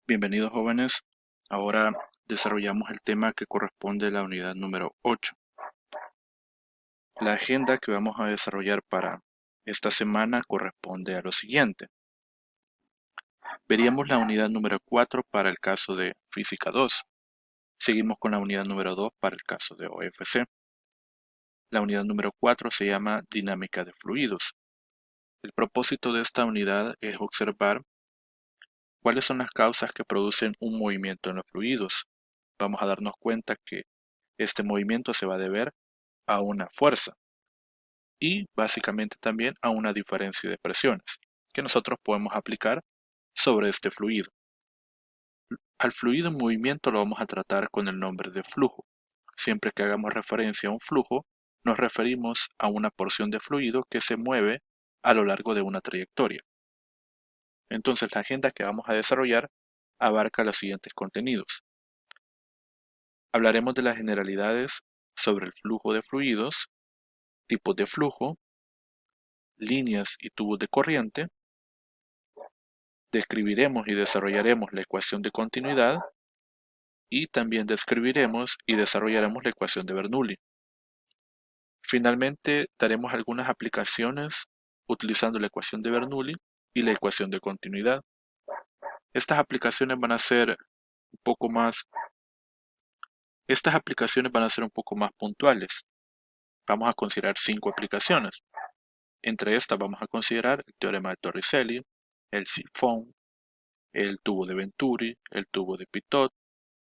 Bienvenidos jóvenes, ahora desarrollamos el tema que corresponde a la unidad número 8. La agenda que vamos a desarrollar para esta semana corresponde a lo siguiente. Veríamos la unidad número 4 para el caso de Física 2. Seguimos con la unidad número 2 para el caso de OFC. La unidad número 4 se llama Dinámica de Fluidos. El propósito de esta unidad es observar cuáles son las causas que producen un movimiento en los fluidos. Vamos a darnos cuenta que este movimiento se va a deber a una fuerza y básicamente también a una diferencia de presiones que nosotros podemos aplicar sobre este fluido. Al fluido en movimiento lo vamos a tratar con el nombre de flujo. Siempre que hagamos referencia a un flujo, nos referimos a una porción de fluido que se mueve a lo largo de una trayectoria. Entonces la agenda que vamos a desarrollar abarca los siguientes contenidos. Hablaremos de las generalidades sobre el flujo de fluidos, tipos de flujo, líneas y tubos de corriente. Describiremos y desarrollaremos la ecuación de continuidad y también describiremos y desarrollaremos la ecuación de Bernoulli. Finalmente daremos algunas aplicaciones utilizando la ecuación de Bernoulli y la ecuación de continuidad. Estas aplicaciones van a ser un poco más puntuales. Vamos a considerar 5 aplicaciones. Entre estas vamos a considerar el teorema de Torricelli, el sifón, el tubo de Venturi, el tubo de Pitot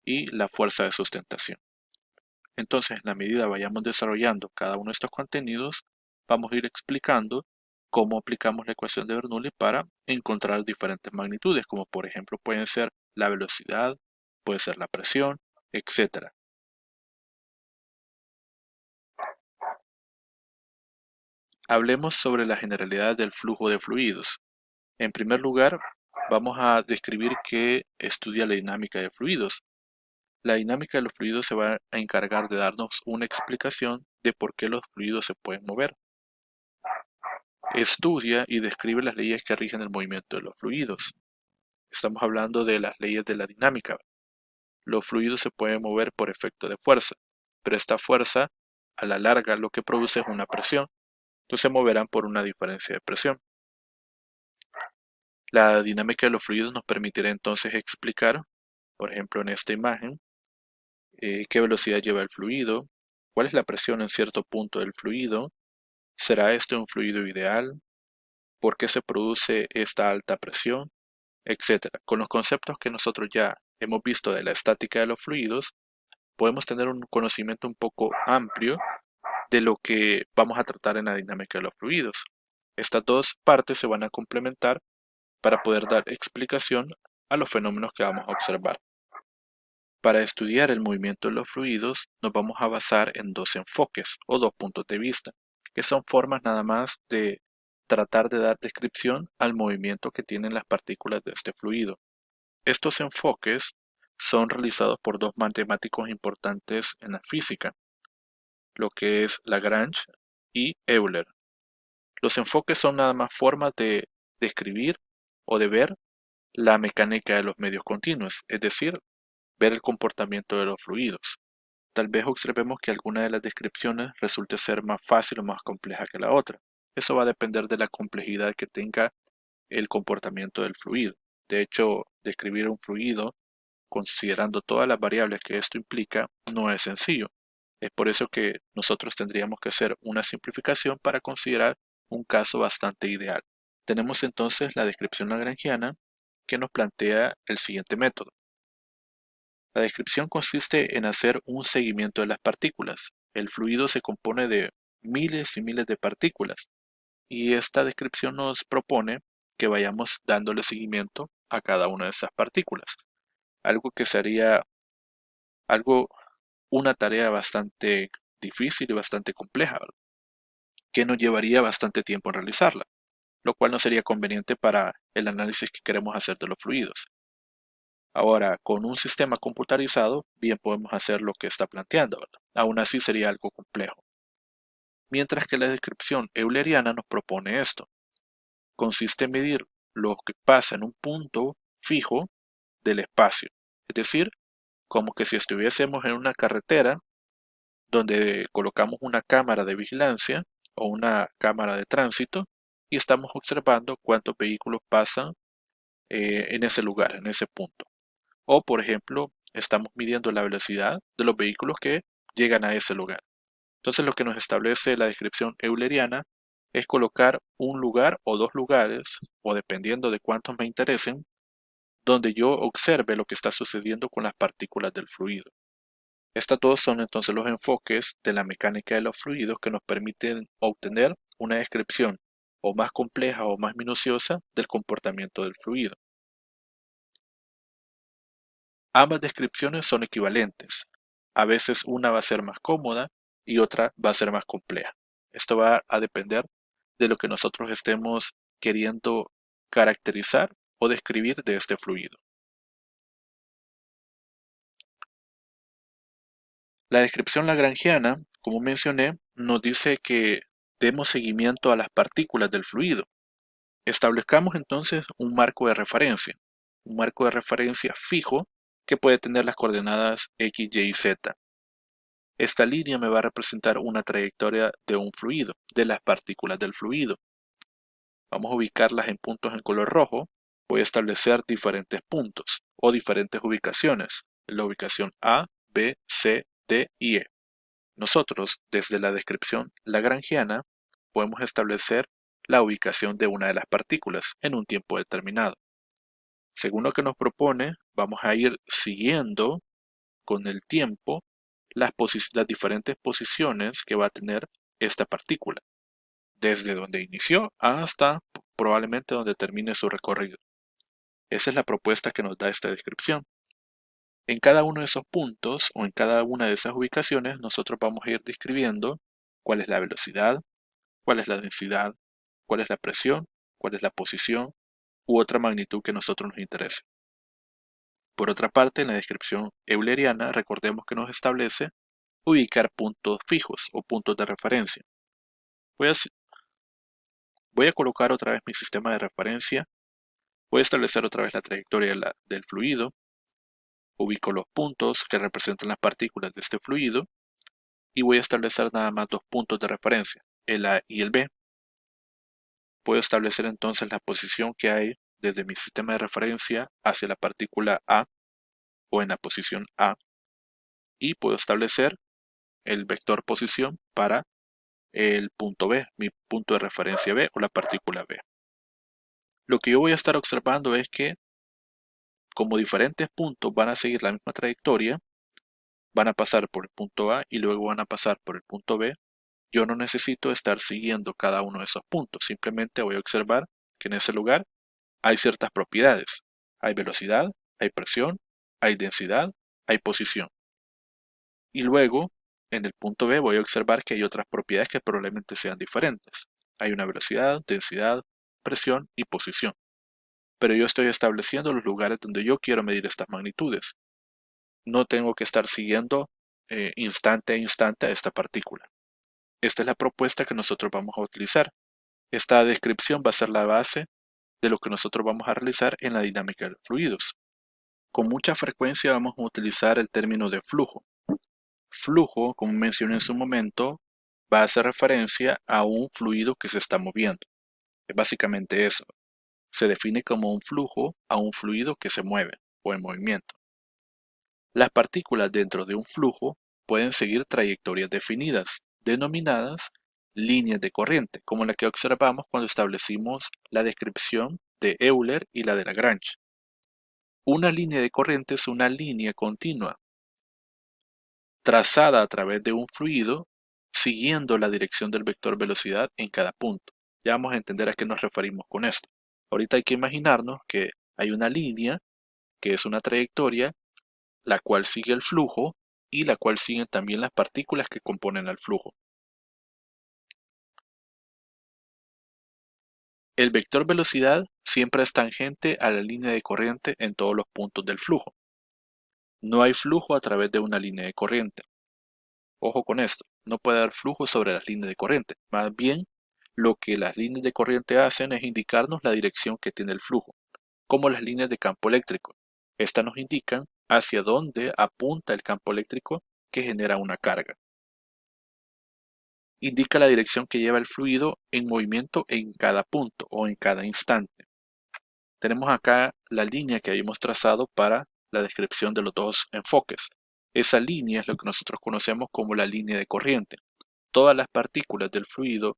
y la fuerza de sustentación. Entonces, en la medida vayamos desarrollando cada uno de estos contenidos, vamos a ir explicando cómo aplicamos la ecuación de Bernoulli para encontrar diferentes magnitudes, como por ejemplo pueden ser la velocidad, puede ser la presión, etc. Hablemos sobre la generalidad del flujo de fluidos. En primer lugar, vamos a describir qué estudia la dinámica de fluidos. La dinámica de los fluidos se va a encargar de darnos una explicación de por qué los fluidos se pueden mover. Estudia y describe las leyes que rigen el movimiento de los fluidos. Estamos hablando de las leyes de la dinámica. Los fluidos se pueden mover por efecto de fuerza, pero esta fuerza a la larga lo que produce es una presión, entonces se moverán por una diferencia de presión. La dinámica de los fluidos nos permitirá entonces explicar, por ejemplo en esta imagen, qué velocidad lleva el fluido, cuál es la presión en cierto punto del fluido, ¿será este un fluido ideal? ¿Por qué se produce esta alta presión? Etcétera. Con los conceptos que nosotros ya hemos visto de la estática de los fluidos, podemos tener un conocimiento un poco amplio de lo que vamos a tratar en la dinámica de los fluidos. Estas dos partes se van a complementar para poder dar explicación a los fenómenos que vamos a observar. Para estudiar el movimiento de los fluidos, nos vamos a basar en dos enfoques o dos puntos de vista, que son formas nada más de tratar de dar descripción al movimiento que tienen las partículas de este fluido. Estos enfoques son realizados por dos matemáticos importantes en la física, lo que es Lagrange y Euler. Los enfoques son nada más formas de describir o de ver la mecánica de los medios continuos, es decir, ver el comportamiento de los fluidos. Tal vez observemos que alguna de las descripciones resulte ser más fácil o más compleja que la otra. Eso va a depender de la complejidad que tenga el comportamiento del fluido. De hecho, describir un fluido, considerando todas las variables que esto implica, no es sencillo. Es por eso que nosotros tendríamos que hacer una simplificación para considerar un caso bastante ideal. Tenemos entonces la descripción lagrangiana que nos plantea el siguiente método. La descripción consiste en hacer un seguimiento de las partículas. El fluido se compone de miles y miles de partículas y esta descripción nos propone que vayamos dándole seguimiento a cada una de esas partículas. Algo que sería una tarea bastante difícil y bastante compleja, ¿verdad? Que nos llevaría bastante tiempo en realizarla, lo cual no sería conveniente para el análisis que queremos hacer de los fluidos. Ahora, con un sistema computarizado, bien podemos hacer lo que está planteando, ¿verdad? Aún así sería algo complejo. Mientras que la descripción euleriana nos propone esto. Consiste en medir lo que pasa en un punto fijo del espacio. Es decir, como que si estuviésemos en una carretera donde colocamos una cámara de vigilancia o una cámara de tránsito y estamos observando cuántos vehículos pasan en ese lugar, en ese punto. O, por ejemplo, estamos midiendo la velocidad de los vehículos que llegan a ese lugar. Entonces, lo que nos establece la descripción euleriana es colocar un lugar o dos lugares, o dependiendo de cuántos me interesen, donde yo observe lo que está sucediendo con las partículas del fluido. Estos todos son entonces los enfoques de la mecánica de los fluidos que nos permiten obtener una descripción o más compleja o más minuciosa del comportamiento del fluido. Ambas descripciones son equivalentes. A veces una va a ser más cómoda y otra va a ser más compleja. Esto va a depender de lo que nosotros estemos queriendo caracterizar o describir de este fluido. La descripción lagrangiana, como mencioné, nos dice que demos seguimiento a las partículas del fluido. Establezcamos entonces un marco de referencia fijo que puede tener las coordenadas x, y y z. Esta línea me va a representar una trayectoria de un fluido, de las partículas del fluido. Vamos a ubicarlas en puntos en color rojo. Voy a establecer diferentes puntos o diferentes ubicaciones. La ubicación A, B, C, D y E. Nosotros, desde la descripción lagrangiana, podemos establecer la ubicación de una de las partículas en un tiempo determinado. Según lo que nos propone, vamos a ir siguiendo con el tiempo las diferentes posiciones que va a tener esta partícula, desde donde inició hasta probablemente donde termine su recorrido. Esa es la propuesta que nos da esta descripción. En cada uno de esos puntos o en cada una de esas ubicaciones nosotros vamos a ir describiendo cuál es la velocidad, cuál es la densidad, cuál es la presión, cuál es la posición u otra magnitud que a nosotros nos interese. Por otra parte, en la descripción euleriana, recordemos que nos establece ubicar puntos fijos o puntos de referencia. Voy a colocar otra vez mi sistema de referencia. Voy a establecer otra vez la trayectoria del fluido. Ubico los puntos que representan las partículas de este fluido. Y voy a establecer nada más dos puntos de referencia, el A y el B. Puedo establecer entonces la posición que hay desde mi sistema de referencia hacia la partícula A o en la posición A. Y puedo establecer el vector posición para el punto B, mi punto de referencia B o la partícula B. Lo que yo voy a estar observando es que como diferentes puntos van a seguir la misma trayectoria, van a pasar por el punto A y luego van a pasar por el punto B, yo no necesito estar siguiendo cada uno de esos puntos, simplemente voy a observar que en ese lugar hay ciertas propiedades. Hay velocidad, hay presión, hay densidad, hay posición. Y luego, en el punto B voy a observar que hay otras propiedades que probablemente sean diferentes. Hay una velocidad, densidad, presión y posición. Pero yo estoy estableciendo los lugares donde yo quiero medir estas magnitudes. No tengo que estar siguiendo instante a instante a esta partícula. Esta es la propuesta que nosotros vamos a utilizar. Esta descripción va a ser la base de lo que nosotros vamos a realizar en la dinámica de los fluidos. Con mucha frecuencia vamos a utilizar el término de flujo. Flujo, como mencioné en su momento, va a hacer referencia a un fluido que se está moviendo. Es básicamente eso. Se define como un flujo a un fluido que se mueve o en movimiento. Las partículas dentro de un flujo pueden seguir trayectorias definidas, denominadas líneas de corriente, como la que observamos cuando establecimos la descripción de Euler y la de Lagrange. Una línea de corriente es una línea continua, trazada a través de un fluido, siguiendo la dirección del vector velocidad en cada punto. Ya vamos a entender a qué nos referimos con esto. Ahorita hay que imaginarnos que hay una línea, que es una trayectoria, la cual sigue el flujo y la cual siguen también las partículas que componen al flujo. El vector velocidad siempre es tangente a la línea de corriente en todos los puntos del flujo. No hay flujo a través de una línea de corriente. Ojo con esto, no puede haber flujo sobre las líneas de corriente. Más bien, lo que las líneas de corriente hacen es indicarnos la dirección que tiene el flujo, como las líneas de campo eléctrico. Estas nos indican hacia dónde apunta el campo eléctrico que genera una carga. Indica la dirección que lleva el fluido en movimiento en cada punto o en cada instante. Tenemos acá la línea que habíamos trazado para la descripción de los dos enfoques. Esa línea es lo que nosotros conocemos como la línea de corriente. Todas las partículas del fluido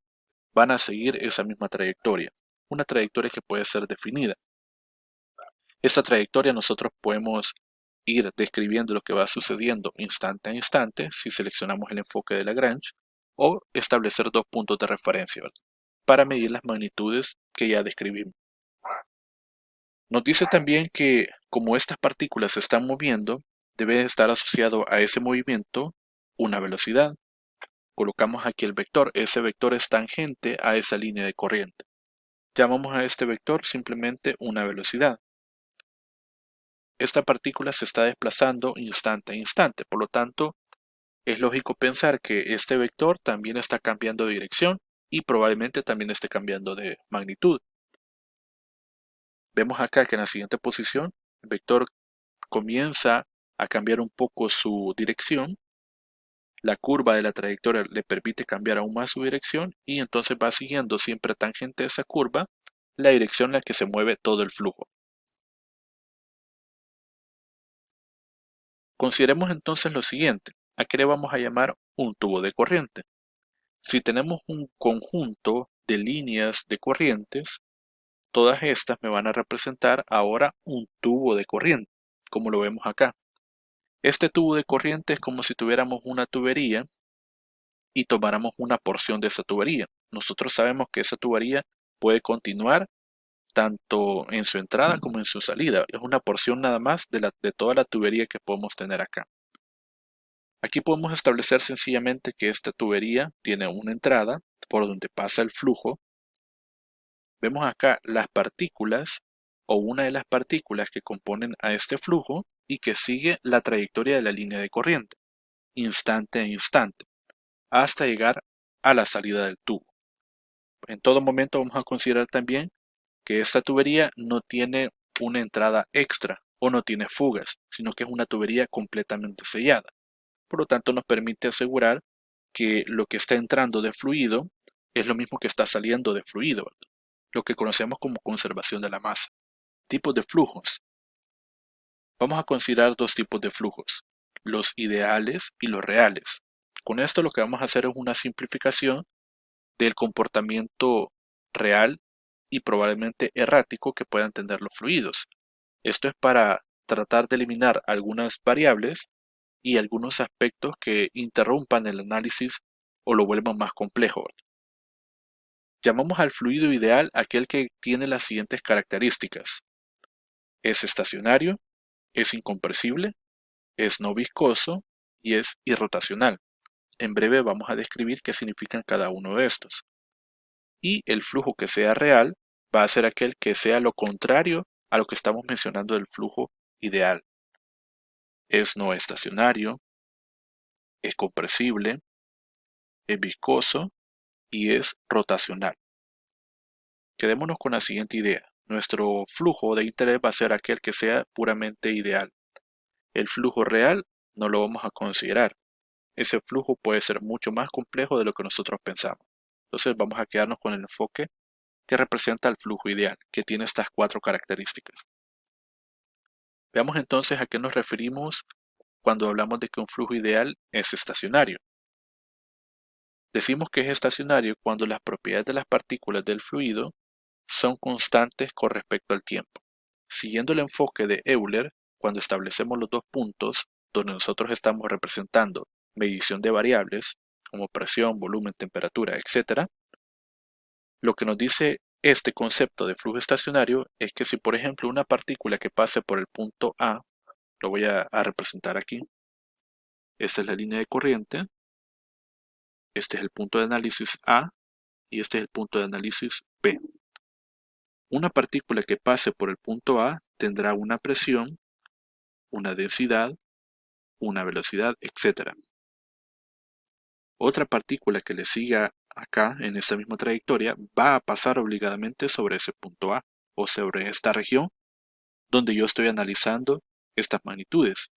van a seguir esa misma trayectoria, una trayectoria que puede ser definida. Esa trayectoria nosotros podemos ir describiendo lo que va sucediendo instante a instante si seleccionamos el enfoque de Lagrange, o establecer dos puntos de referencia, ¿verdad?, para medir las magnitudes que ya describimos. Nos dice también que como estas partículas se están moviendo, debe estar asociado a ese movimiento una velocidad. Colocamos aquí el vector. Ese vector es tangente a esa línea de corriente. Llamamos a este vector simplemente una velocidad. Esta partícula se está desplazando instante a instante, por lo tanto, es lógico pensar que este vector también está cambiando de dirección y probablemente también esté cambiando de magnitud. Vemos acá que en la siguiente posición el vector comienza a cambiar un poco su dirección. La curva de la trayectoria le permite cambiar aún más su dirección y entonces va siguiendo siempre tangente a esa curva la dirección en la que se mueve todo el flujo. Consideremos entonces lo siguiente. ¿A qué le vamos a llamar un tubo de corriente? Si tenemos un conjunto de líneas de corrientes, todas estas me van a representar ahora un tubo de corriente, como lo vemos acá. Este tubo de corriente es como si tuviéramos una tubería y tomáramos una porción de esa tubería. Nosotros sabemos que esa tubería puede continuar tanto en su entrada como en su salida. Es una porción nada más de toda la tubería que podemos tener acá. Aquí podemos establecer sencillamente que esta tubería tiene una entrada por donde pasa el flujo. Vemos acá las partículas o una de las partículas que componen a este flujo y que sigue la trayectoria de la línea de corriente, instante a instante, hasta llegar a la salida del tubo. En todo momento vamos a considerar también que esta tubería no tiene una entrada extra o no tiene fugas, sino que es una tubería completamente sellada. Por lo tanto, nos permite asegurar que lo que está entrando de fluido es lo mismo que está saliendo de fluido, ¿verdad?, lo que conocemos como conservación de la masa. Tipos de flujos. Vamos a considerar dos tipos de flujos, los ideales y los reales. Con esto lo que vamos a hacer es una simplificación del comportamiento real y probablemente errático que puedan tener los fluidos. Esto es para tratar de eliminar algunas variables y algunos aspectos que interrumpan el análisis o lo vuelvan más complejo. Llamamos al fluido ideal aquel que tiene las siguientes características. Es estacionario, es incompresible, es no viscoso y es irrotacional. En breve vamos a describir qué significan cada uno de estos. Y el flujo que sea real va a ser aquel que sea lo contrario a lo que estamos mencionando del flujo ideal. Es no estacionario, es compresible, es viscoso y es rotacional. Quedémonos con la siguiente idea. Nuestro flujo de interés va a ser aquel que sea puramente ideal. El flujo real no lo vamos a considerar. Ese flujo puede ser mucho más complejo de lo que nosotros pensamos. Entonces vamos a quedarnos con el enfoque que representa el flujo ideal, que tiene estas cuatro características. Veamos entonces a qué nos referimos cuando hablamos de que un flujo ideal es estacionario. Decimos que es estacionario cuando las propiedades de las partículas del fluido son constantes con respecto al tiempo. Siguiendo el enfoque de Euler, cuando establecemos los dos puntos donde nosotros estamos representando medición de variables como presión, volumen, temperatura, etc., lo que nos dice este concepto de flujo estacionario es que si por ejemplo una partícula que pase por el punto A, lo voy a representar aquí, esta es la línea de corriente, este es el punto de análisis A y este es el punto de análisis B. Una partícula que pase por el punto A tendrá una presión, una densidad, una velocidad, etc. Otra partícula que le siga acá en esta misma trayectoria va a pasar obligadamente sobre ese punto A o sobre esta región donde yo estoy analizando estas magnitudes.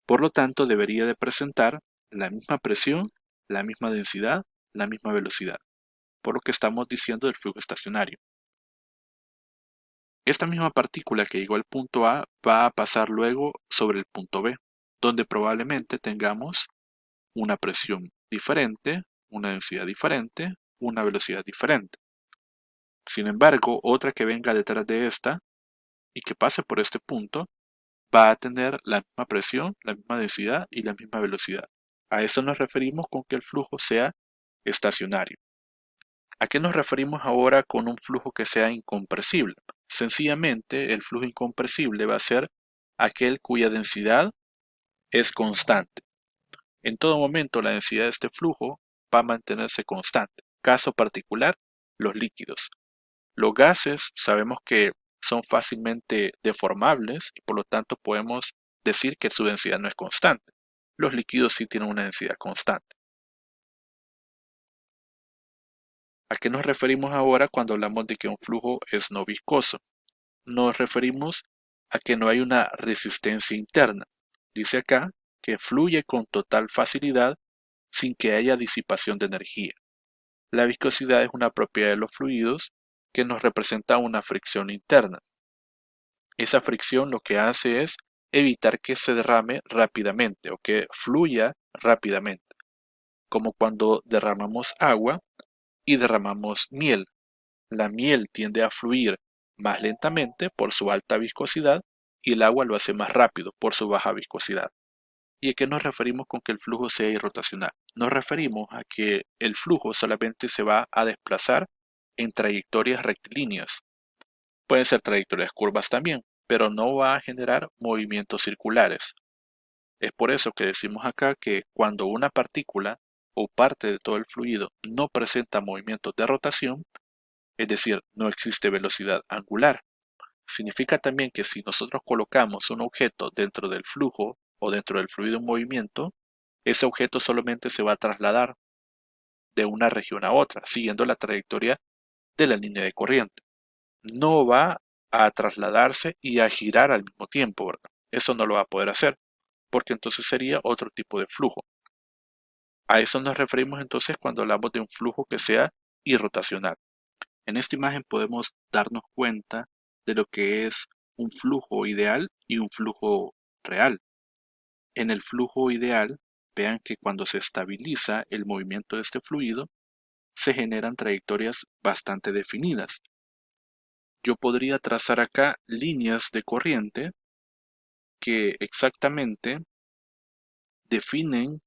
Por lo tanto, debería de presentar la misma presión, la misma densidad, la misma velocidad, por lo que estamos diciendo del flujo estacionario. Esta misma partícula que llegó al punto A va a pasar luego sobre el punto B, donde probablemente tengamos una presión diferente, una densidad diferente, una velocidad diferente. Sin embargo, otra que venga detrás de esta y que pase por este punto va a tener la misma presión, la misma densidad y la misma velocidad. A eso nos referimos con que el flujo sea estacionario. ¿A qué nos referimos ahora con un flujo que sea incompresible? Sencillamente, el flujo incompresible va a ser aquel cuya densidad es constante. En todo momento, la densidad de este flujo va a mantenerse constante. Caso particular, los líquidos. Los gases sabemos que son fácilmente deformables y por lo tanto podemos decir que su densidad no es constante. Los líquidos sí tienen una densidad constante. ¿A qué nos referimos ahora cuando hablamos de que un flujo es no viscoso? Nos referimos a que no hay una resistencia interna. Dice acá que fluye con total facilidad sin que haya disipación de energía. La viscosidad es una propiedad de los fluidos que nos representa una fricción interna. Esa fricción lo que hace es evitar que se derrame rápidamente o que fluya rápidamente, como cuando derramamos agua y derramamos miel. La miel tiende a fluir más lentamente por su alta viscosidad y el agua lo hace más rápido por su baja viscosidad. ¿Y a qué nos referimos con que el flujo sea irrotacional? Nos referimos a que el flujo solamente se va a desplazar en trayectorias rectilíneas. Pueden ser trayectorias curvas también, pero no va a generar movimientos circulares. Es por eso que decimos acá que cuando una partícula o parte de todo el fluido no presenta movimientos de rotación, es decir, no existe velocidad angular. Significa también que si nosotros colocamos un objeto dentro del flujo o dentro del fluido en movimiento, ese objeto solamente se va a trasladar de una región a otra, siguiendo la trayectoria de la línea de corriente. No va a trasladarse y a girar al mismo tiempo, ¿verdad? Eso no lo va a poder hacer, porque entonces sería otro tipo de flujo. A eso nos referimos entonces cuando hablamos de un flujo que sea irrotacional. En esta imagen podemos darnos cuenta de lo que es un flujo ideal y un flujo real. En el flujo ideal, vean que cuando se estabiliza el movimiento de este fluido, se generan trayectorias bastante definidas. Yo podría trazar acá líneas de corriente que exactamente definen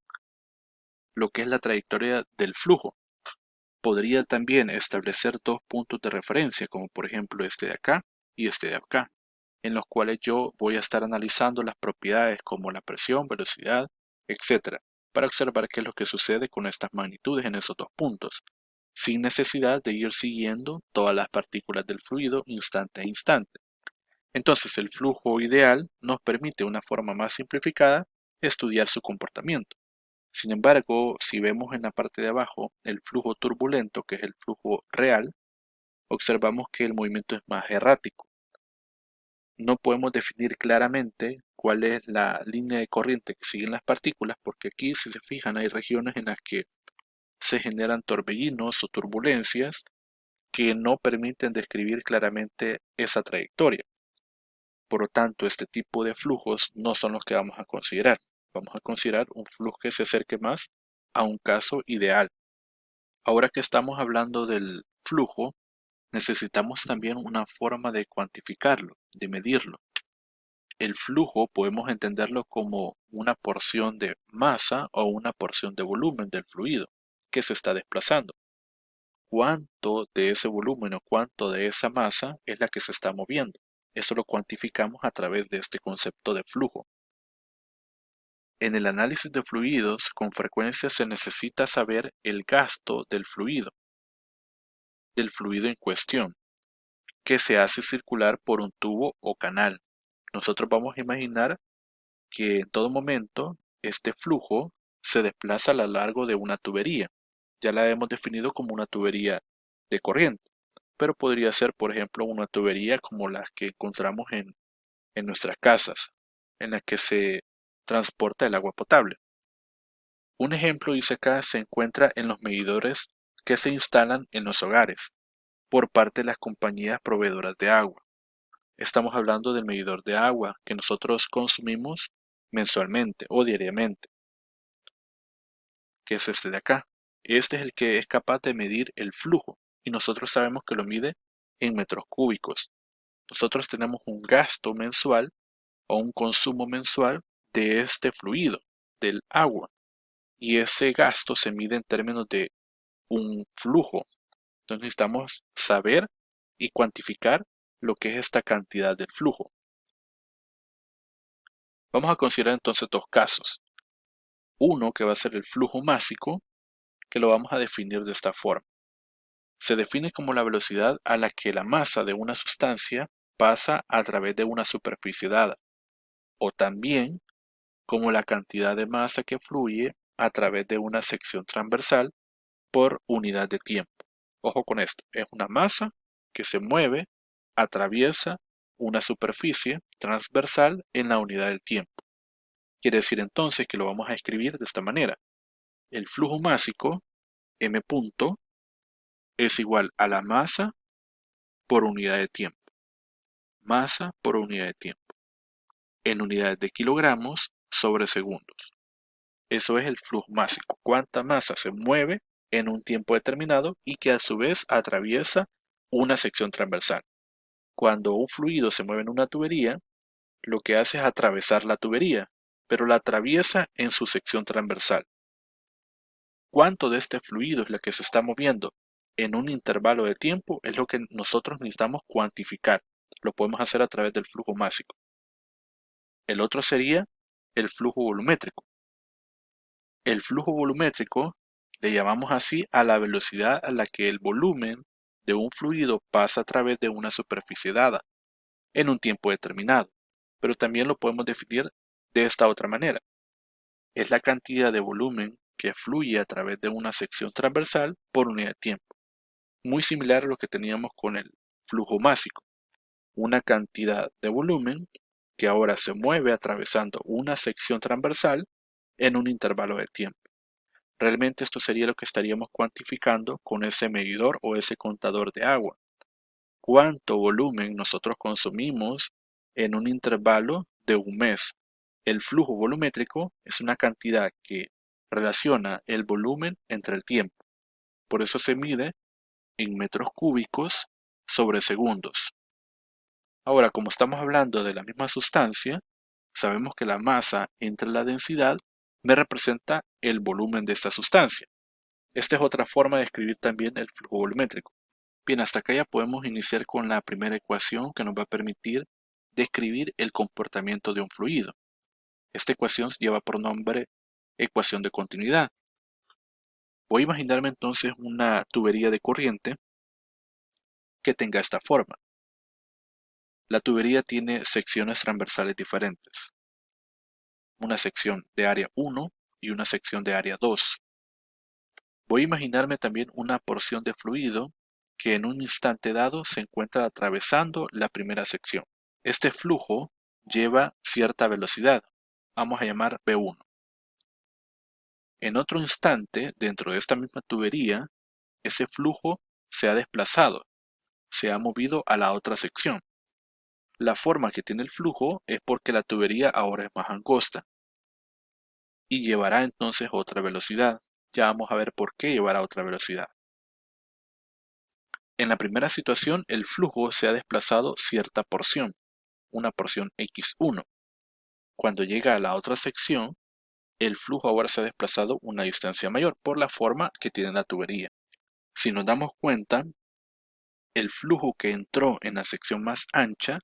lo que es la trayectoria del flujo. Podría también establecer dos puntos de referencia, como por ejemplo este de acá y este de acá, en los cuales yo voy a estar analizando las propiedades como la presión, velocidad, etc., para observar qué es lo que sucede con estas magnitudes en esos dos puntos, sin necesidad de ir siguiendo todas las partículas del fluido instante a instante. Entonces el flujo ideal nos permite de una forma más simplificada estudiar su comportamiento. Sin embargo, si vemos en la parte de abajo el flujo turbulento, que es el flujo real, observamos que el movimiento es más errático. No podemos definir claramente cuál es la línea de corriente que siguen las partículas, porque aquí, si se fijan, hay regiones en las que se generan torbellinos o turbulencias que no permiten describir claramente esa trayectoria. Por lo tanto, este tipo de flujos no son los que vamos a considerar. Vamos a considerar un flujo que se acerque más a un caso ideal. Ahora que estamos hablando del flujo, necesitamos también una forma de cuantificarlo, de medirlo. El flujo podemos entenderlo como una porción de masa o una porción de volumen del fluido que se está desplazando. ¿Cuánto de ese volumen o cuánto de esa masa es la que se está moviendo? Eso lo cuantificamos a través de este concepto de flujo. En el análisis de fluidos, con frecuencia se necesita saber el gasto del fluido en cuestión, que se hace circular por un tubo o canal. Nosotros vamos a imaginar que en todo momento este flujo se desplaza a lo largo de una tubería. Ya la hemos definido como una tubería de corriente, pero podría ser, por ejemplo, una tubería como las que encontramos en nuestras casas, en la que se transporta el agua potable. Un ejemplo, dice acá, se encuentra en los medidores que se instalan en los hogares por parte de las compañías proveedoras de agua. Estamos hablando del medidor de agua que nosotros consumimos mensualmente o diariamente, que es este de acá. Este es el que es capaz de medir el flujo y nosotros sabemos que lo mide en metros cúbicos. Nosotros tenemos un gasto mensual o un consumo mensual de este fluido, del agua, y ese gasto se mide en términos de un flujo. Entonces necesitamos saber y cuantificar lo que es esta cantidad del flujo. Vamos a considerar entonces dos casos. Uno que va a ser el flujo másico, que lo vamos a definir de esta forma. Se define como la velocidad a la que la masa de una sustancia pasa a través de una superficie dada, o también como la cantidad de masa que fluye a través de una sección transversal por unidad de tiempo. Ojo con esto, es una masa que se mueve, atraviesa una superficie transversal en la unidad del tiempo. Quiere decir entonces que lo vamos a escribir de esta manera. El flujo másico, m punto, es igual a la masa por unidad de tiempo. Masa por unidad de tiempo. En unidades de kilogramos sobre segundos. Eso es el flujo másico. Cuánta masa se mueve en un tiempo determinado y que a su vez atraviesa una sección transversal. Cuando un fluido se mueve en una tubería, lo que hace es atravesar la tubería, pero la atraviesa en su sección transversal. ¿Cuánto de este fluido es lo que se está moviendo en un intervalo de tiempo? Es lo que nosotros necesitamos cuantificar. Lo podemos hacer a través del flujo másico. El otro sería el flujo volumétrico. El flujo volumétrico le llamamos así a la velocidad a la que el volumen de un fluido pasa a través de una superficie dada en un tiempo determinado, pero también lo podemos definir de esta otra manera. Es la cantidad de volumen que fluye a través de una sección transversal por unidad de tiempo, muy similar a lo que teníamos con el flujo másico, una cantidad de volumen que ahora se mueve atravesando una sección transversal en un intervalo de tiempo. Realmente esto sería lo que estaríamos cuantificando con ese medidor o ese contador de agua. ¿Cuánto volumen nosotros consumimos en un intervalo de un mes? El flujo volumétrico es una cantidad que relaciona el volumen entre el tiempo. Por eso se mide en metros cúbicos sobre segundos. Ahora, como estamos hablando de la misma sustancia, sabemos que la masa entre la densidad me representa el volumen de esta sustancia. Esta es otra forma de escribir también el flujo volumétrico. Bien, hasta acá ya podemos iniciar con la primera ecuación que nos va a permitir describir el comportamiento de un fluido. Esta ecuación lleva por nombre ecuación de continuidad. Voy a imaginarme entonces una tubería de corriente que tenga esta forma. La tubería tiene secciones transversales diferentes. Una sección de área 1 y una sección de área 2. Voy a imaginarme también una porción de fluido que en un instante dado se encuentra atravesando la primera sección. Este flujo lleva cierta velocidad. Vamos a llamar V1. En otro instante, dentro de esta misma tubería, ese flujo se ha desplazado, se ha movido a la otra sección. La forma que tiene el flujo es porque la tubería ahora es más angosta y llevará entonces otra velocidad. Ya vamos a ver por qué llevará otra velocidad. En la primera situación, el flujo se ha desplazado cierta porción, una porción x1. Cuando llega a la otra sección, el flujo ahora se ha desplazado una distancia mayor por la forma que tiene la tubería. Si nos damos cuenta, el flujo que entró en la sección más ancha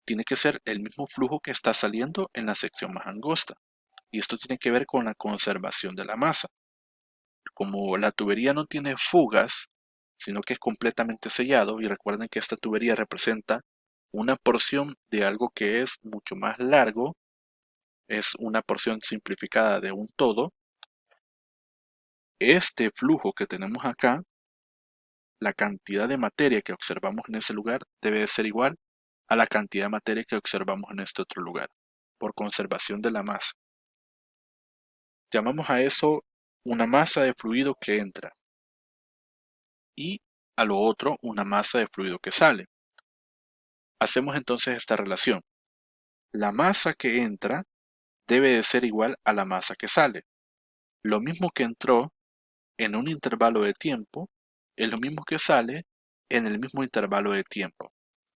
tiene que ser el mismo flujo que está saliendo en la sección más angosta. Y esto tiene que ver con la conservación de la masa. Como la tubería no tiene fugas, sino que es completamente sellado, y recuerden que esta tubería representa una porción de algo que es mucho más largo, es una porción simplificada de un todo. Este flujo que tenemos acá, la cantidad de materia que observamos en ese lugar debe de ser igual a la cantidad de materia que observamos en este otro lugar. por conservación de la masa. Llamamos a eso una masa de fluido que entra y a lo otro una masa de fluido que sale. Hacemos entonces esta relación. La masa que entra debe de ser igual a la masa que sale. Lo mismo que entró en un intervalo de tiempo es lo mismo que sale en el mismo intervalo de tiempo.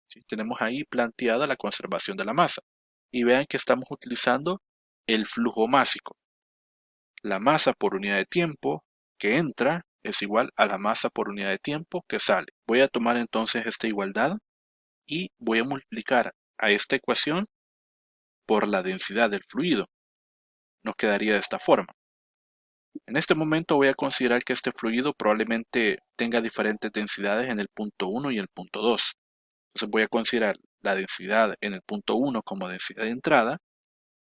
¿Sí? Tenemos ahí planteada la conservación de la masa. Y vean que estamos utilizando el flujo másico. La masa por unidad de tiempo que entra es igual a la masa por unidad de tiempo que sale. Voy a tomar entonces esta igualdad y voy a multiplicar a esta ecuación por la densidad del fluido. Nos quedaría de esta forma. En este momento voy a considerar que este fluido probablemente tenga diferentes densidades en el punto 1 y el punto 2. Entonces voy a considerar la densidad en el punto 1 como densidad de entrada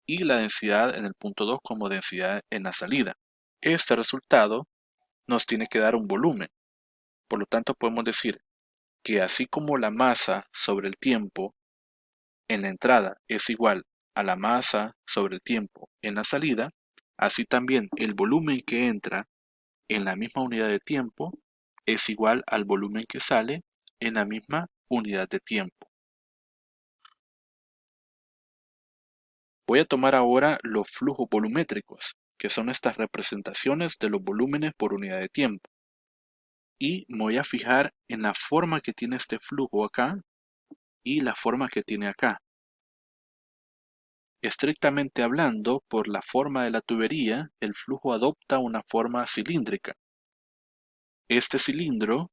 y la densidad en el punto 2 como densidad en la salida. Este resultado nos tiene que dar un volumen. Por lo tanto podemos decir que así como la masa sobre el tiempo en la entrada es igual a la masa sobre el tiempo en la salida, así también el volumen que entra en la misma unidad de tiempo es igual al volumen que sale en la misma unidad de tiempo. Voy a tomar ahora los flujos volumétricos, que son estas representaciones de los volúmenes por unidad de tiempo. Y me voy a fijar en la forma que tiene este flujo acá y la forma que tiene acá. Estrictamente hablando, por la forma de la tubería, el flujo adopta una forma cilíndrica. Este cilindro,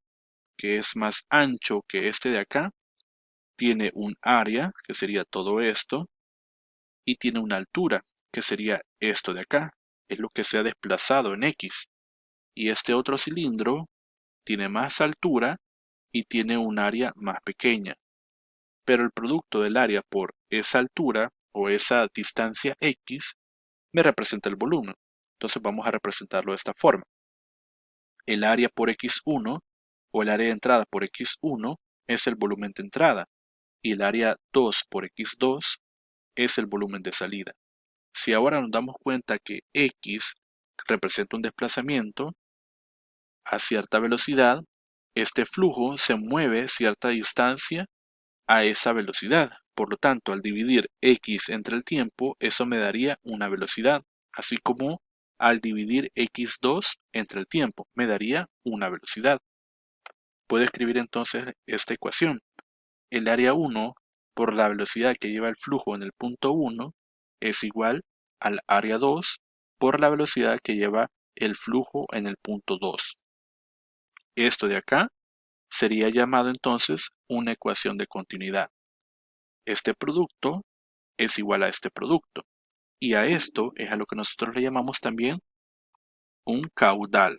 que es más ancho que este de acá, tiene un área, que sería todo esto, y tiene una altura, que sería esto de acá, es lo que se ha desplazado en X. Y este otro cilindro tiene más altura y tiene un área más pequeña. Pero el producto del área por esa altura o esa distancia X me representa el volumen. Entonces vamos a representarlo de esta forma. El área por X1 o el área de entrada por X1 es el volumen de entrada y el área 2 por X2 es el volumen de salida. Si ahora nos damos cuenta que X representa un desplazamiento a cierta velocidad, este flujo se mueve cierta distancia a esa velocidad. Por lo tanto, al dividir X entre el tiempo, eso me daría una velocidad, así como al dividir X2 entre el tiempo, me daría una velocidad. Puedo escribir entonces esta ecuación. El área 1 por la velocidad que lleva el flujo en el punto 1 es igual al área 2 por la velocidad que lleva el flujo en el punto 2. Esto de acá sería llamado entonces una ecuación de continuidad. Este producto es igual a este producto y a esto es a lo que nosotros le llamamos también un caudal.